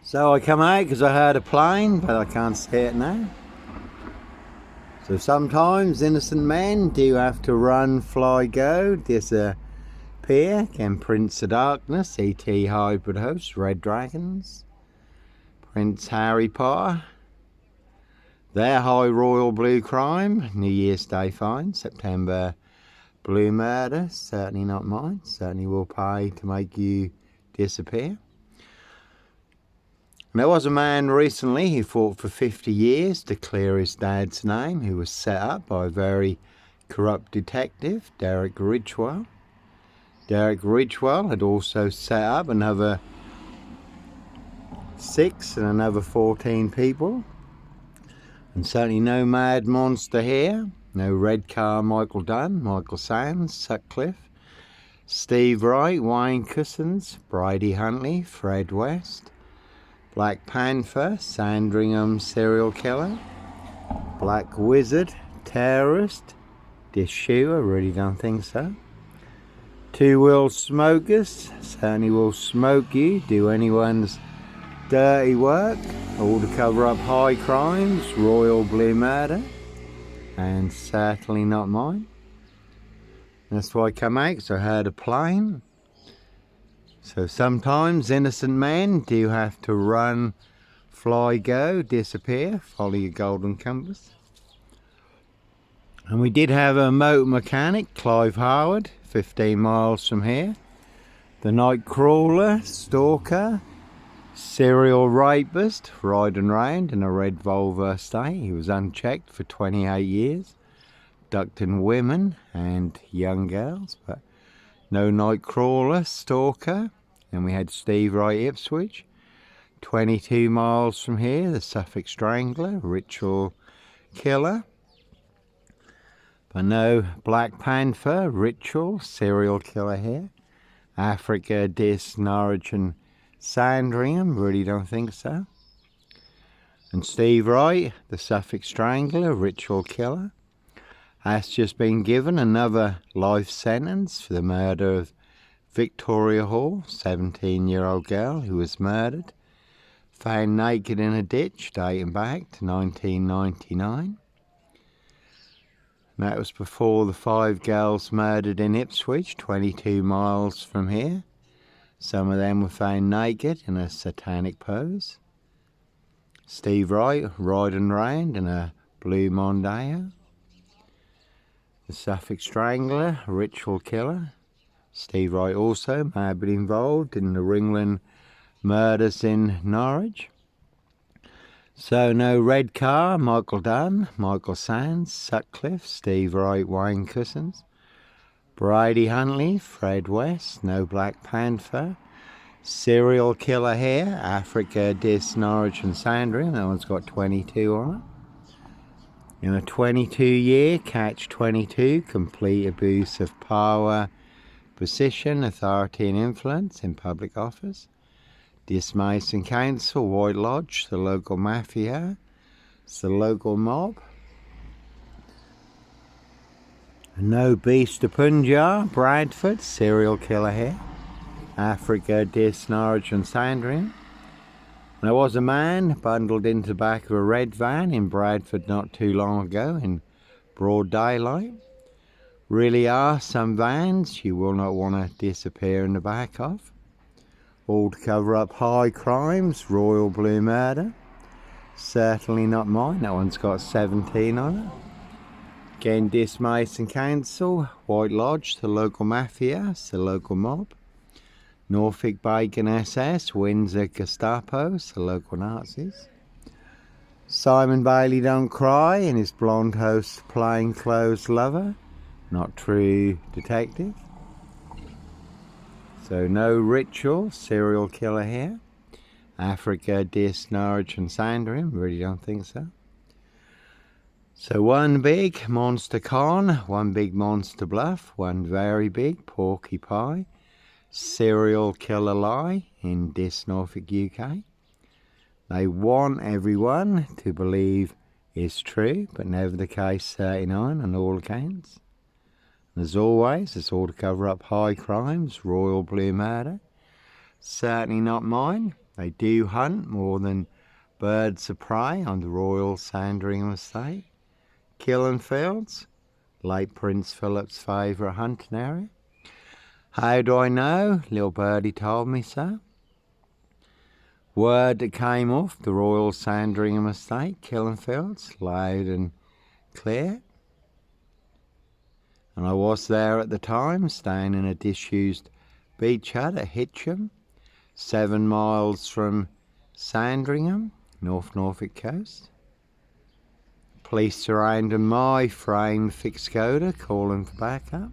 So I come out because I heard a plane, but I can't see it now. So sometimes innocent men do have to run, fly, go, disappear. Can Prince of Darkness, E.T. hybrid host, Red Dragons, Prince Harry Potter, their High Royal Blue Crime, New Year's Day fine, September Blue Murder, certainly not mine, certainly will pay to make you disappear. And there was a man recently who fought for 50 years to clear his dad's name, who was set up by a very corrupt detective, Derek Ridgewell. Derek Ridgewell had also set up another 6 and another 14 people. And certainly no mad monster here. No red car Michael Dunn, Michael Sands, Sutcliffe, Steve Wright, Wayne Couzens, Bridie Huntley, Fred West, Black Panther, Sandringham serial killer, Black Wizard, terrorist, DISS, I really don't think so. Two Will Smokers, certainly will smoke you, do anyone's dirty work, all to cover up high crimes, Royal Blue Murder, and certainly not mine. That's why I come out, because I heard a plane. So sometimes innocent men do have to run, fly, go, disappear, follow your golden compass. And we did have a motor mechanic, Clive Harwood, 15 miles from here. The night crawler, stalker, serial rapist, riding round in a red Volvo estate. He was unchecked for 28 years, abducting women and young girls, but no night crawler, stalker. And we had Steve Wright, Ipswich, 22 miles from here, the Suffolk Strangler, ritual killer. But no Black Panther, ritual, serial killer here. Africa, DISS, Norwich and Sandringham, really don't think so. And Steve Wright, the Suffolk Strangler, ritual killer, has just been given another life sentence for the murder of Victoria Hall, 17-year-old girl who was murdered, found naked in a ditch dating back to 1999. And that was before the 5 girls murdered in Ipswich, 22 miles from here. Some of them were found naked in a satanic pose. Steve Wright riding round in a blue Mondeo. The Suffolk Strangler, ritual killer. Steve Wright also may have been involved in the Ringland murders in Norwich. So no red car, Michael Dunn, Michael Sands, Sutcliffe, Steve Wright, Wayne Couzens, Bridie Huntley, Fred West, no Black Panther, serial killer here, Africa, DISS, Norwich and Sandringham. That one's got 22 on it. In a 22-year catch-22, complete abuse of power, position, authority and influence in public office. DISS Mason Council, White Lodge, the local mafia, it's the local mob. No Beast of Punjab, Bradford, serial killer here. Africa, DISS, Norwich and Sandringham. There was a man bundled into the back of a red van in Bradford not too long ago in broad daylight. Really are some vans you will not want to disappear in the back of. All to cover up high crimes, Royal Blue Murder. Certainly not mine, that one's got 17 on it. Again, DISS Mason Council, White Lodge, the local mafia, it's the local mob. Norfolk Bacon SS, Windsor Gestapo, it's the local Nazis. Simon Bailey Don't Cry and his blonde host plainclothes lover, not true detective. So no ritual, serial killer here. Africa, DISS, Norwich and Sandringham, really don't think so. So one big monster con, one big monster bluff, one very big porky pie, serial killer lie in DISS Norfolk UK. They want everyone to believe is true, but never the case 39 on all accounts. And as always, it's all to cover up high crimes, Royal Blue Murder. Certainly not mine. They do hunt more than birds of prey on the Royal Sandringham estate. Killing fields, late Prince Philip's favourite hunting area. How do I know? Little birdie told me so. Word that came off the Royal Sandringham estate, Killing fields, loud and clear. And I was there at the time, staying in a disused beach hut at Hitcham, 7 miles from Sandringham, North Norfolk coast. Police surrounding my framed fixed Skoda, calling for backup.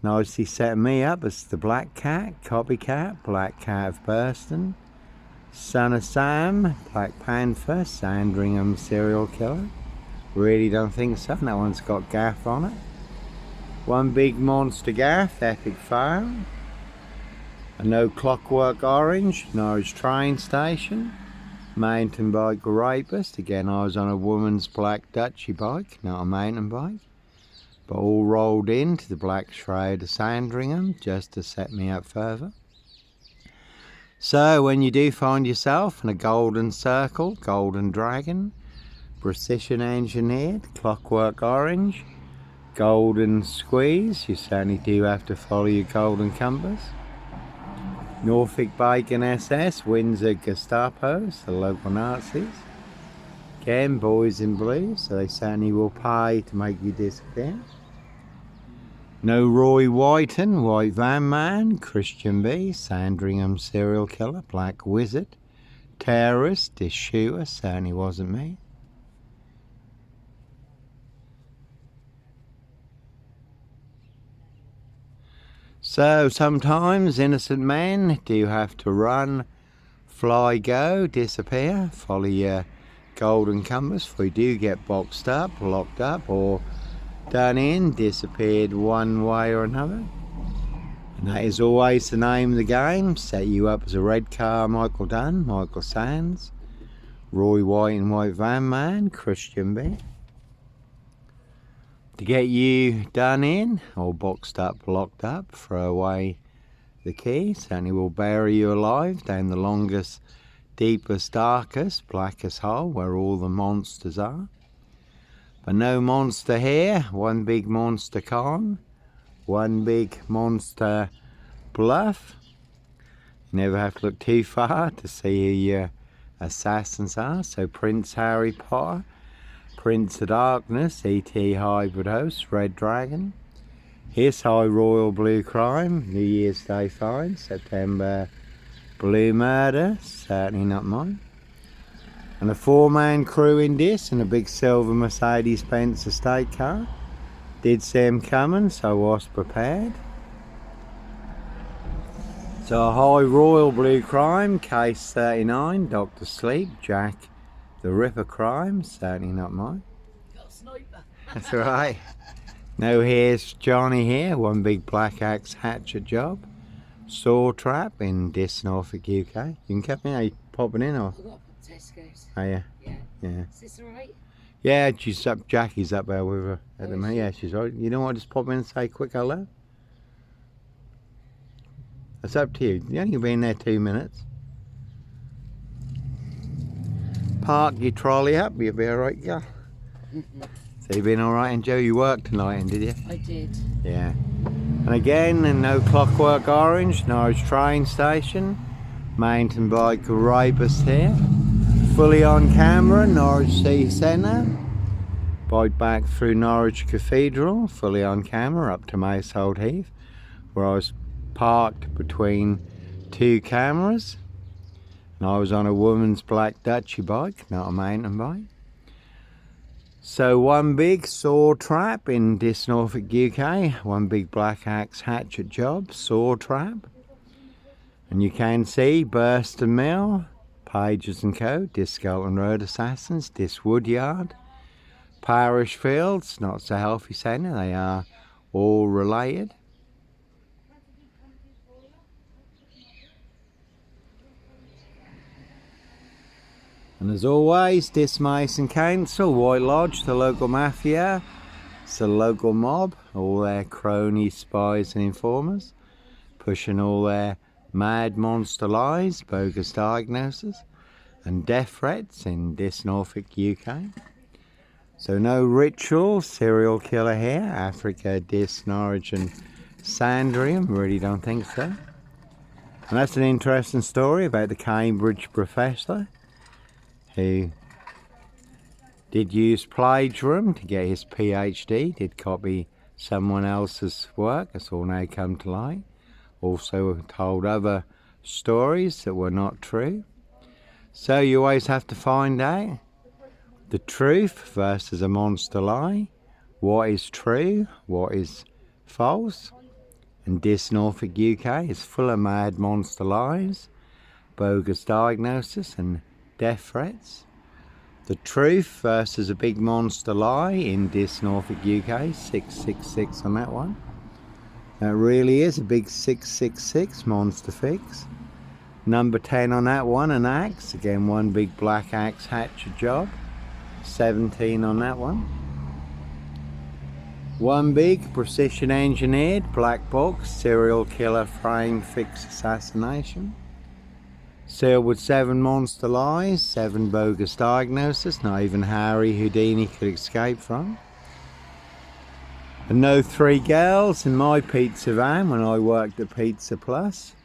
Nicely setting me up as the Black Cat, copycat, Black Cat of Burston, Son of Sam, Black Panther, Sandringham serial killer. Really don't think so, that one's got gaff on it. One big monster gaff, epic fail. A no Clockwork Orange, Norwich train station. Mountain bike rapist. Again, I was on a woman's black Dutchy bike, not a mountain bike. But all rolled into the Black Shroud of Sandringham just to set me up further. So when you do find yourself in a golden circle, golden dragon, precision engineered, Clockwork Orange, golden squeeze, you certainly do have to follow your golden compass. Norfolk Bacon SS, Windsor Gestapos, the local Nazis. Again, boys in blue, so they certainly will pay to make you disappear. No Roy Whiten, White Van Man, Christian B, Sandringham serial killer, Black Wizard, terrorist, DISS shooter, certainly wasn't me. So sometimes innocent men do have to run, fly, go, disappear, follow your golden compass before you do get boxed up, locked up, or done in, disappeared one way or another. And that is always the name of the game. Set you up as a red car Michael Dunn, Michael Sands, Roy White and White Van Man, Christian B. To get you done in, or boxed up, locked up, throw away the key. Certainly will bury you alive down the longest, deepest, darkest, blackest hole where all the monsters are. But no monster here, one big monster con, one big monster bluff. You never have to look too far to see who your assassins are. So Prince Harry Potter, Prince of Darkness, E.T. Hybrid Host, Red Dragon, His High Royal Blue Crime, New Year's Day Fine, September Blue Murder, certainly not mine. And a 4-man crew in DISS and a big silver Mercedes-Benz estate car. Did see him coming, so was prepared. So a High Royal Blue Crime, case 39, Dr. Sleep, Jack the Ripper crime, certainly not mine. Got a sniper. That's right. No, here's Johnny here, one big black axe hatchet job. Saw trap in DISS Norfolk, UK. You can come in, are you popping in or? I've got Tesco's. Oh yeah? Yeah. Yeah. Is this alright? Yeah, she's up, Jackie's up there with her at the minute. Yeah, she's all right. You don't want to just pop in and say a quick hello? It's up to you. You only been there 2 minutes. Park your trolley up, you'll be alright, yeah. So you've been alright, and Joe, you worked tonight, did you? I did. Yeah. And again, and no Clockwork Orange, Norwich train station, mountain bike rapist here. Fully on camera, Norwich City Centre. Bike back through Norwich Cathedral, fully on camera, up to Macehold Heath, where I was parked between 2 cameras. And I was on a woman's black Dutchy bike, not a mountain bike. So one big saw trap in DISS Norfolk, UK. One big black axe hatchet job, saw trap. And you can see Burston Mill, Pages and Co, DISS Scotland Road Assassins, DISS Woodyard, Parish Fields, not so healthy centre, they are all related. And as always, DISS Mason Council, White Lodge, the local mafia, it's the local mob, all their cronies, spies and informers, pushing all their mad monster lies, bogus diagnosis, and death threats in DISS Norfolk, UK. So no ritual serial killer here. Africa, DISS, Norwich and Sandringham. Really don't think so. And that's an interesting story about the Cambridge professor who did use plagiarism to get his PhD, did copy someone else's work. It's all now come to light. Also told other stories that were not true. So you always have to find out the truth versus a monster lie. What is true? What is false? And DISS Norfolk, UK is full of mad monster lies, bogus diagnosis and death threats. The truth versus a big monster lie in DISS Norfolk, UK, 666 on that one. That really is a big 666 monster fix. Number 10 on that one, an axe. Again, one big black axe hatchet job. 17 on that one. One big precision engineered black box serial killer frame fix assassination. Sealed with 7 monster lies, 7 bogus diagnoses, not even Harry Houdini could escape from. And no 3 girls in my pizza van when I worked at Pizza Plus.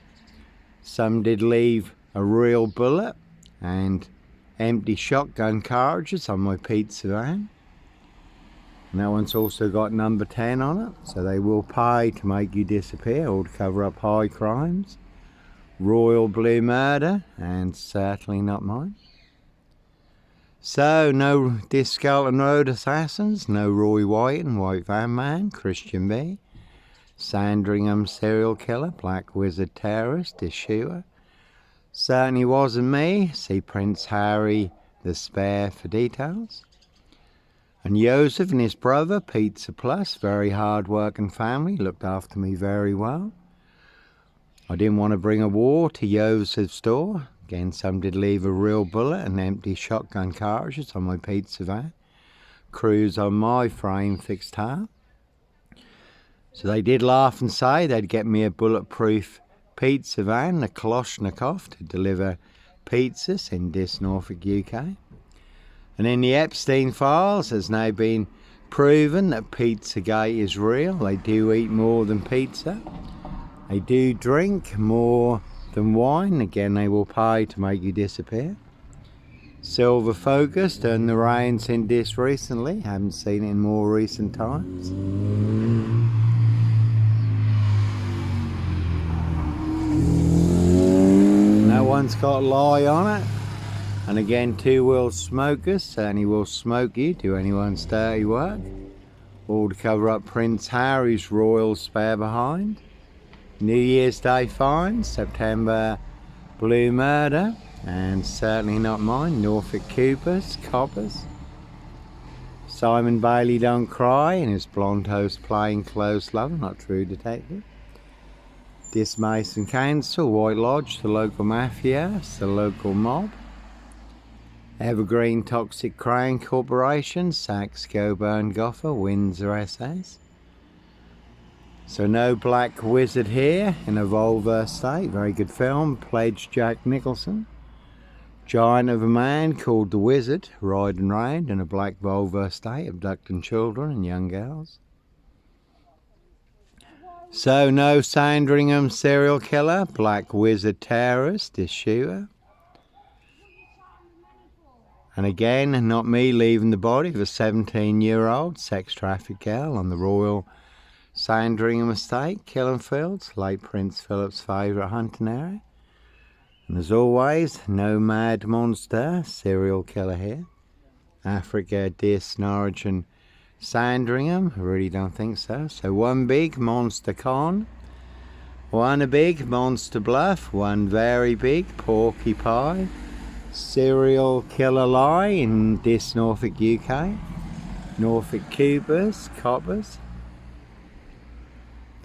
Some did leave a real bullet and empty shotgun cartridges on my pizza van. And that one's also got number 10 on it, so they will pay to make you disappear or to cover up high crimes. Royal blue murder, and certainly not mine. So no DISS Skelton Road assassins, no Roy White and White Van Man, Christian B. Sandringham serial killer, black wizard terrorist, DISS shooter. Certainly wasn't me. See Prince Harry the Spare for details. And Joseph and his brother, Pizza Plus, very hard working family, looked after me very well. I didn't want to bring a war to Joseph's store. Again, some did leave a real bullet and empty shotgun cartridges on my pizza van. Crews on my frame fixed half. So they did laugh and say they'd get me a bulletproof pizza van, a Kalashnikov, to deliver pizzas in DISS Norfolk, UK. And in the Epstein files has now been proven that Pizzagate is real. They do eat more than pizza. They do drink more than wine. Again, they will pay to make you disappear. Silver Focus turned the reins in DISS recently. Haven't seen it in more recent times. No one's got a lie on it. And again, 2-wheel smokers certainly will smoke you, do anyone's dirty work. All to cover up Prince Harry's royal spare behind. New Year's Day fines, September blue murder, and certainly not mine, Norfolk coppers. Simon Bailey don't cry, and his blonde host plain clothes lover, not true detective. DISS Mason Council, White Lodge, the local mafia, the local mob. Evergreen Toxic Crane Corporation, Saks, Coburn, Goffer, Windsor SS. So no black wizard here in a Volvo state. Very good film. Pledge Jack Nicholson. Giant of a man called the Wizard, riding round in a black Volvo state, abducting children and young girls. So no Sandringham serial killer, black wizard terrorist, DISS shooter. And again, not me leaving the body of a 17-year-old sex trafficked girl on the Royal Sandringham estate, Killenfields, late Prince Philip's favourite hunting area. And as always, no mad monster serial killer here. Africa, DISS, Norwich and Sandringham, I really don't think so. So one big monster con, one a big monster bluff, one very big porcupine serial killer lie in DISS Norfolk, UK. Norfolk coppers.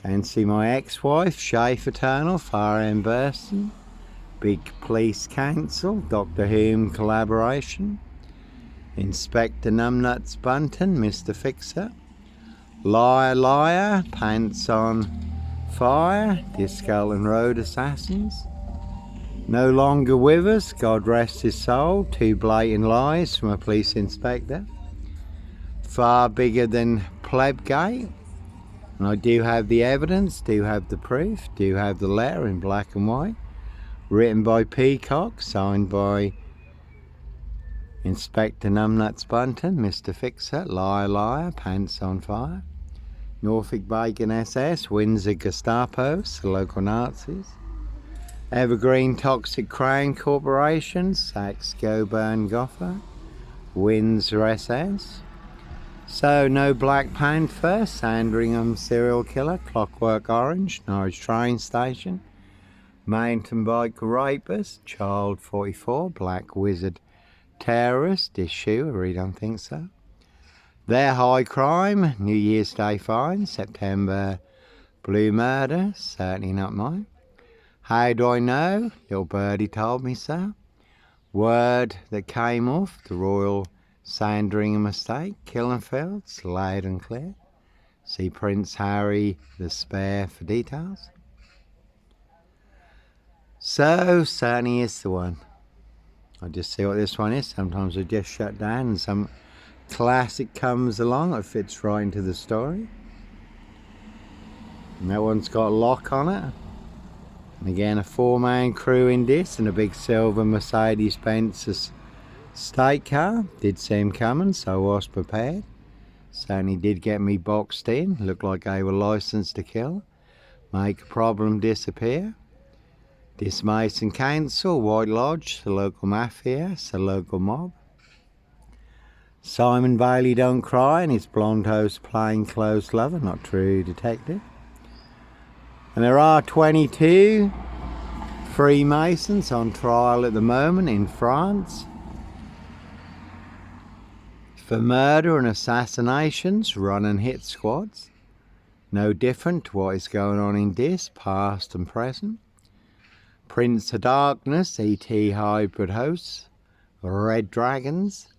Can see my ex-wife, Shay Fraternal, Far End Burston. Big Police Council, Doctor Who collaboration. Inspector Numbnuts Bunton, Mr. Fixer. Liar, pants on fire, DISS Scotland Road assassins. No longer with us, God rest his soul. 2 blatant lies from a police inspector. Far bigger than Plebgate. And I do have the evidence, do have the proof, do have the letter in black and white. Written by Peacock, signed by Inspector Numbnuts Bunton, Mr. Fixer, Liar Liar, Pants on Fire. Norfolk Bacon SS, Windsor Gestapos, the local Nazis. Evergreen Toxic Crown Corporation, Saxe Goburn Gotha, Windsor SS. So, no Black Panther, Sandringham serial killer, Clockwork Orange, Norwich train station, mountain bike rapist, Child 44, Black Wizard terrorist, issue, I really don't think so. Their high crime, New Year's Day fine, September blue murder, certainly not mine. How do I know? Little birdie told me so. Word that came off the Royal Sandringham estate, Killenfields, loud and clear. See Prince Harry the Spare for details. So, certainly is the one. I'll just see what this one is. Sometimes I just shut down and some classic comes along that fits right into the story. And that one's got a lock on it. And again, a 4-man crew in this and a big silver Mercedes-Benz estate car. Did see him coming, so I was prepared. Certainly did get me boxed in. Looked like they were licensed to kill. Make a problem disappear. DISS Mason Council, White Lodge, the local mafia, the local mob. Simon Bailey don't cry and his blonde host plainclothes lover, not true detective. And there are 22 Freemasons on trial at the moment in France for murder and assassinations, run and hit squads. No different to what is going on in DISS, past and present. Prince of Darkness, ET hybrid hosts, Red Dragons,